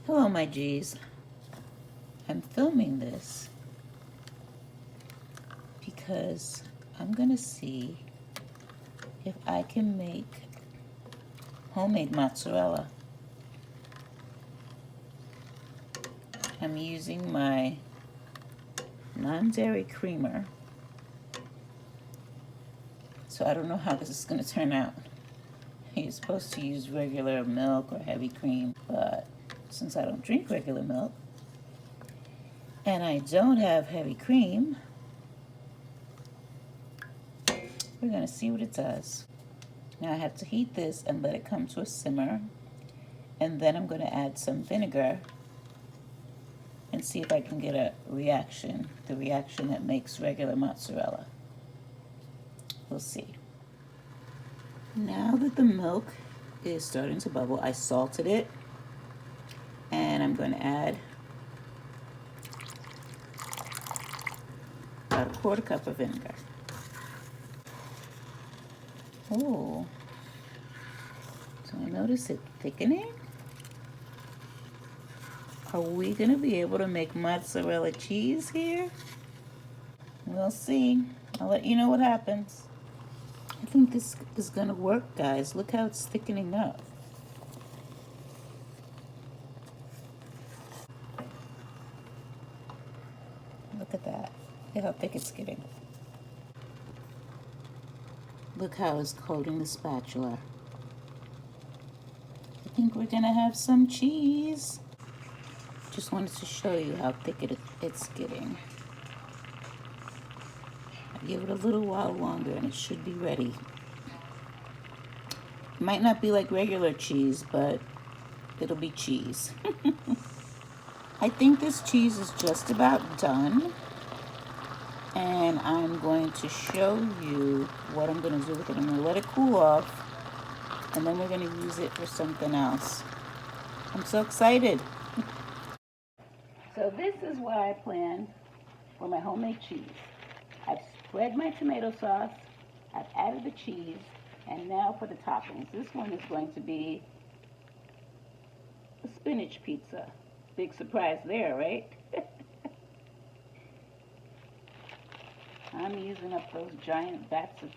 Hello, my G's. I'm filming this because I'm gonna see if I can make homemade mozzarella. I'm using my non-dairy creamer, so I don't know how this is gonna turn out. You're supposed to use regular milk or heavy cream, but since I don't drink regular milk and I don't have heavy cream, we're gonna see what it does. Now I have to heat this and let it come to a simmer, and then I'm gonna add some vinegar and see if I can get a reaction, the reaction that makes regular mozzarella. We'll see. Now that the milk is starting to bubble, I salted it, and I'm going to add about a quarter cup of vinegar. Oh, so I notice it thickening. Are we going to be able to make mozzarella cheese here? We'll see. I'll let you know what happens. I think this is going to work, guys. Look how it's thickening up. Look at that. Look how thick it's getting. Look how it's coating the spatula. I think we're going to have some cheese. Just wanted to show you how thick it's getting. I'll give it a little while longer and it should be ready. It might not be like regular cheese, but it'll be cheese. I think this cheese is just about done. And I'm going to show you what I'm going to do with it. I'm going to let it cool off, and then we're going to use it for something else. I'm so excited. So this is what I planned for my homemade cheese. I've spread my tomato sauce, I've added the cheese, and now for the toppings. This one is going to be a spinach pizza. Big surprise there, right? I'm using up those giant vats of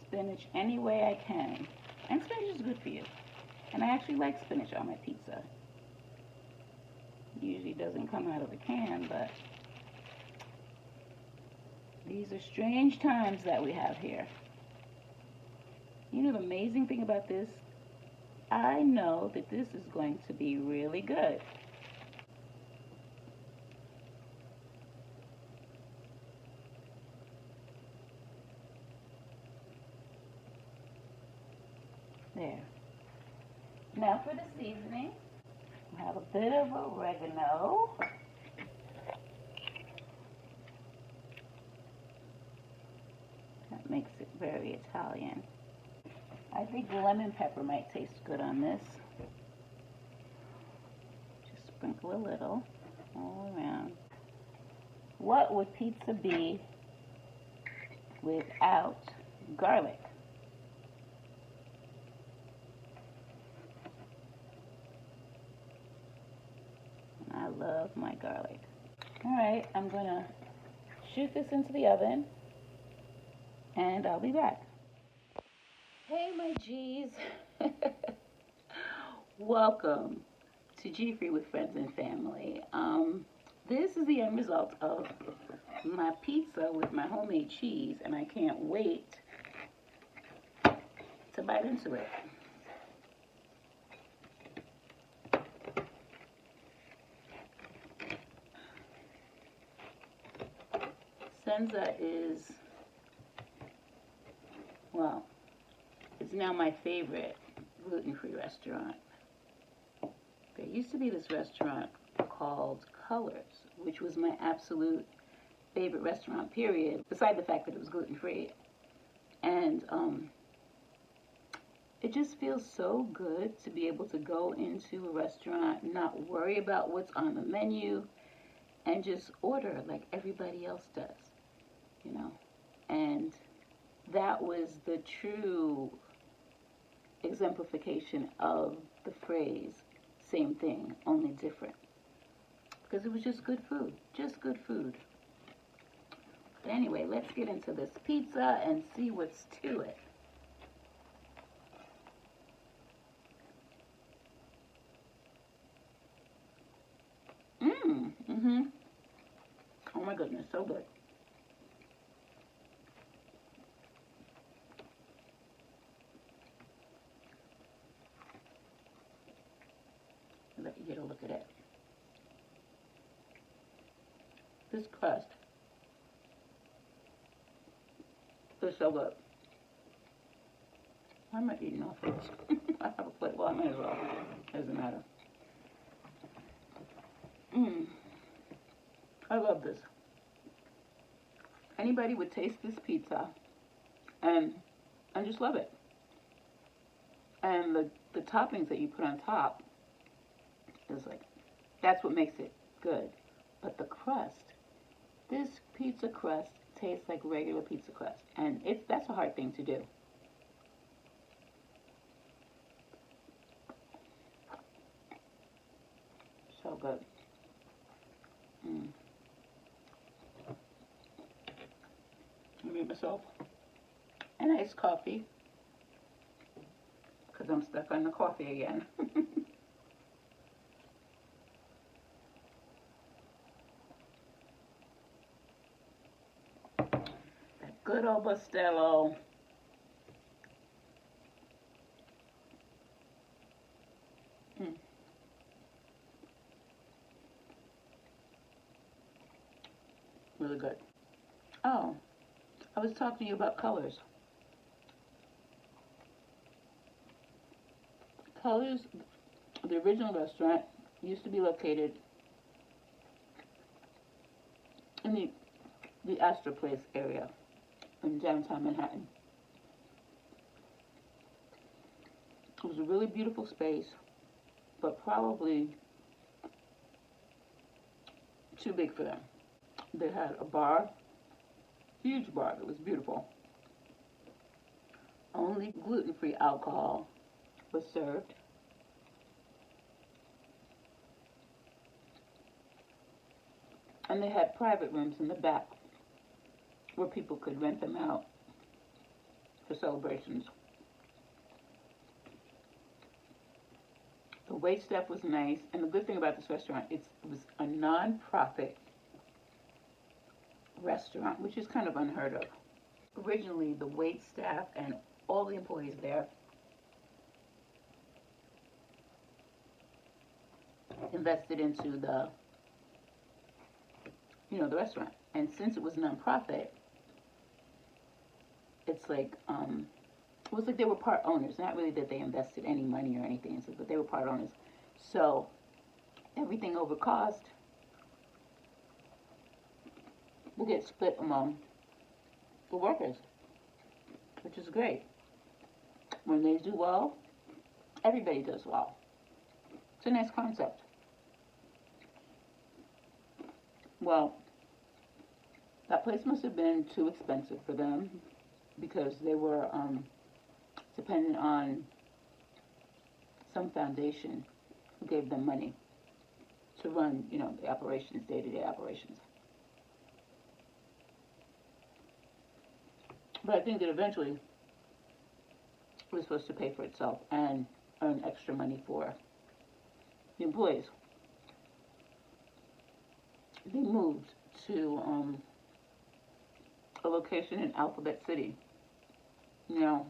spinach any way I can. And spinach is good for you. And I actually like spinach on my pizza. It usually doesn't come out of the can, but these are strange times that we have here. You know the amazing thing about this? I know that this is going to be really good. There. Now for the seasoning, I have a bit of oregano. That makes it very Italian. I think lemon pepper might taste good on this. Just sprinkle a little all around. What would pizza be without garlic? I love my garlic. All right, I'm gonna shoot this into the oven and I'll be back. Hey, my G's. Welcome to G Free with Friends and Family. This is the end result of my pizza with my homemade cheese, and I can't wait to bite into it. Senza is, well, it's now my favorite gluten-free restaurant. There used to be this restaurant called Colors, which was my absolute favorite restaurant, period, beside the fact that it was gluten-free. And it just feels so good to be able to go into a restaurant, not worry about what's on the menu, and just order like everybody else does, you know. And that was the true exemplification of the phrase same thing, only different. Because it was just good food, just good food. But anyway, let's get into this pizza and see what's to it. Mm-hmm. Oh my goodness, so good. Let you get a look at it. This crust is so good. Why am I eating off this? I have a plate. Well, I might as well. Doesn't matter. I love this. Anybody would taste this pizza and just love it. And the toppings that you put on top is like, that's what makes it good. But the crust, this pizza crust tastes like regular pizza crust. And that's a hard thing to do. So good. I made myself an iced coffee because I'm stuck on the coffee again. That good old Bustelo. Really good. Oh, I was talking to you about colors. Colors, the original restaurant used to be located in the Astor Place area in downtown Manhattan. It was a really beautiful space, but probably too big for them. They had a bar, huge bar that was beautiful. Only gluten-free alcohol was served. And they had private rooms in the back where people could rent them out for celebrations. The wait staff was nice, and the good thing about this restaurant, it was a non-profit restaurant, which is kind of unheard of. Originally, the wait staff and all the employees there invested into the restaurant. And since it was non-profit, it's like, it was like they were part owners. Not really that they invested any money or anything, but they were part owners. So everything over cost will get split among the workers, which is great. When they do well, everybody does well. It's a nice concept. Well, that place must have been too expensive for them because they were dependent on some foundation who gave them money to run, the operations, day-to-day operations. But I think that eventually it was supposed to pay for itself and earn extra money for the employees. They moved to a location in Alphabet City. Now,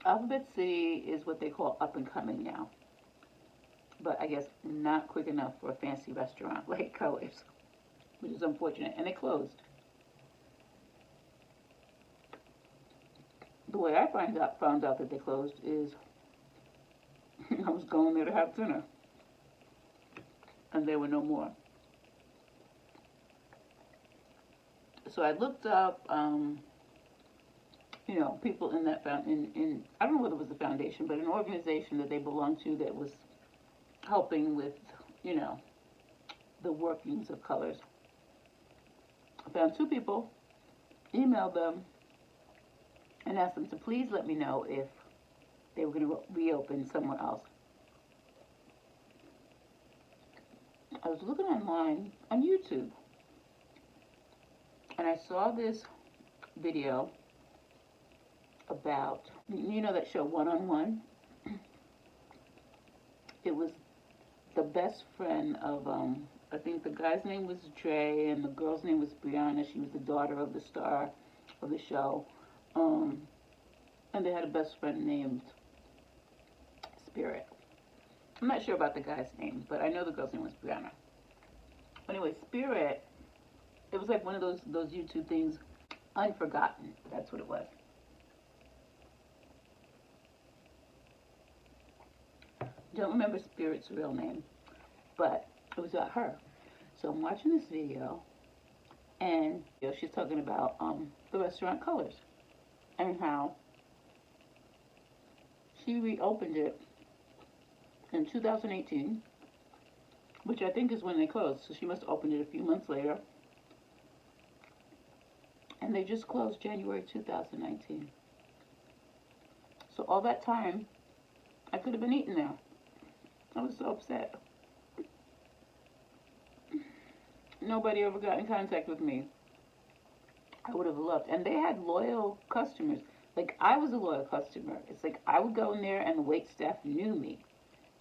Alphabet City is what they call up and coming now. But I guess not quick enough for a fancy restaurant like Colors, which is unfortunate. And they closed. The way I found out that they closed is I was going there to have dinner. And there were no more. So I looked up, people in that in I don't know whether it was a foundation, but an organization that they belonged to that was helping with, the workings of Colors. I found 2 people, emailed them, and asked them to please let me know if they were going to reopen somewhere else. I was looking online on YouTube, and I saw this video about, you know that show One on One? It was the best friend of, I think the guy's name was Dre and the girl's name was Brianna. She was the daughter of the star of the show. Um, and they had a best friend named Spirit. I'm not sure about the guy's name, but I know the girl's name was Brianna. Anyway, Spirit, it was like one of those YouTube things, Unforgotten. That's what it was. Don't remember Spirit's real name, but it was about her. So I'm watching this video, and she's talking about the restaurant Colors and how she reopened it in 2018, which I think is when they closed. So she must have opened it a few months later, and they just closed January 2019. So all that time, I could have been eating there. I was so upset. Nobody ever got in contact with me. I would have loved. And they had loyal customers. Like, I was a loyal customer. It's like I would go in there and the wait staff knew me.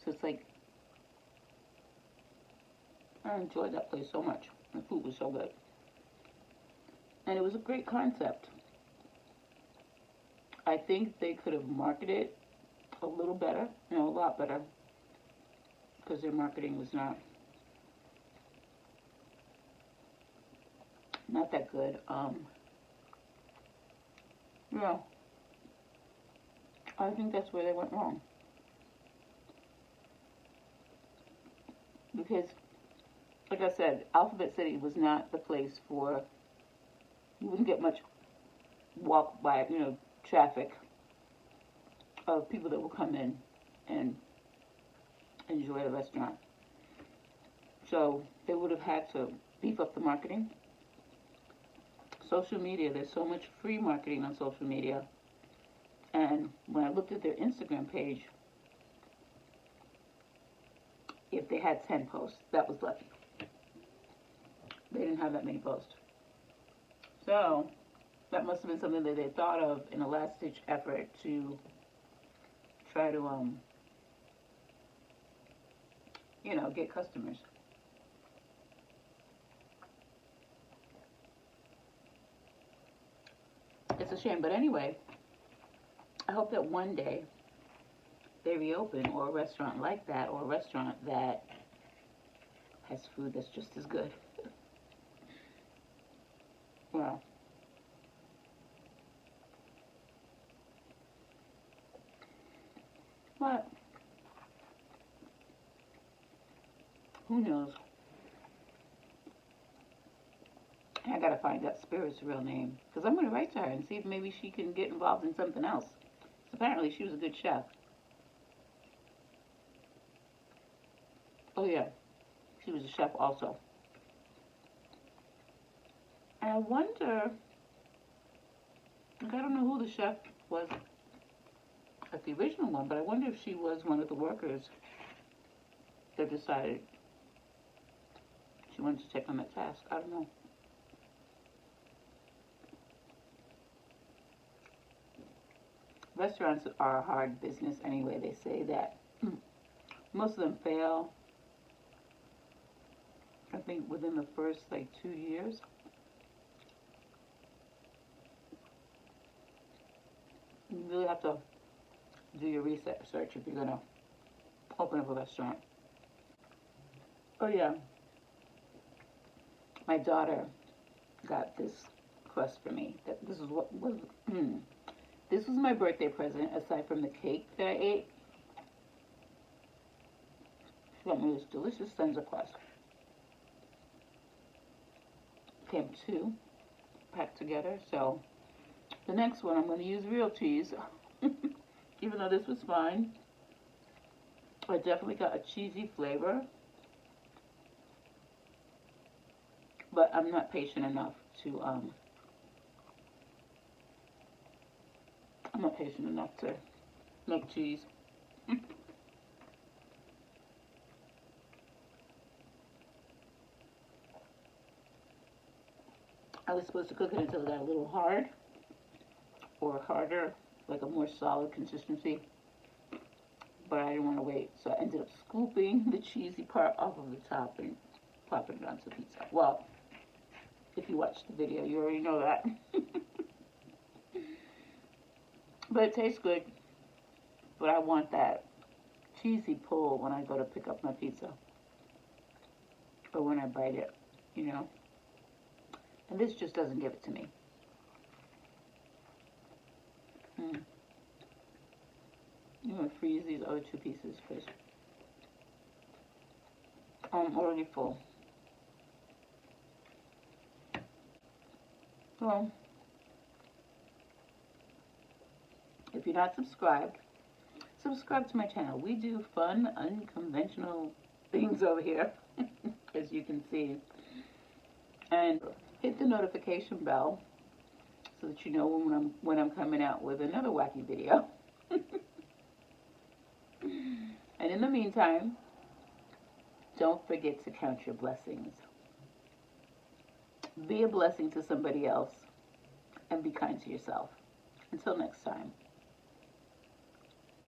So it's like, I enjoyed that place so much. The food was so good. And it was a great concept. I think they could have marketed a little better, a lot better, because their marketing was not that good. Yeah, I think that's where they went wrong. Because, like I said, Alphabet City was not the place for, you wouldn't get much walk by, traffic of people that will come in and enjoy the restaurant. So they would have had to beef up the marketing. Social media, there's so much free marketing on social media. And when I looked at their Instagram page, if they had 10 posts, that was lucky. They didn't have that many posts. So that must have been something that they thought of in a last-ditch effort to try to, get customers. It's a shame, but anyway, I hope that one day they reopen, or a restaurant like that, or a restaurant that has food that's just as good. Well, but who knows? I gotta find out Spirit's real name, because I'm gonna write to her and see if maybe she can get involved in something else. Apparently, she was a good chef. Oh yeah, she was a chef also. And I wonder, like, I don't know who the chef was at the original one, but I wonder if she was one of the workers that decided she wanted to take on that task. I don't know. Restaurants are a hard business anyway. They say that most of them fail, I think, within the first, 2 years. You really have to do your research if you're going to open up a restaurant. Oh, yeah. My daughter got this crust for me. This is what was... This was my birthday present, aside from the cake that I ate. She got me this delicious Senza crust. Came 2 packed together, so the next one I'm going to use real cheese. Even though this was fine, I definitely got a cheesy flavor. But I'm not patient enough to, I'm not patient enough to Smoked cheese. I was supposed to cook it until it got a little hard or harder, like a more solid consistency, but I didn't want to wait, so I ended up scooping the cheesy part off of the top and popping it onto the pizza. Well, if you watched the video, you already know that. But it tastes good, but I want that cheesy pull when I go to pick up my pizza or when I bite it, you know. And this just doesn't give it to me. I'm going to freeze these other two pieces because I'm already full. So, if you're not subscribed, subscribe to my channel. We do fun, unconventional things over here, as you can see. And hit the notification bell so that you know when I'm coming out with another wacky video. And in the meantime, don't forget to count your blessings. Be a blessing to somebody else and be kind to yourself. Until next time.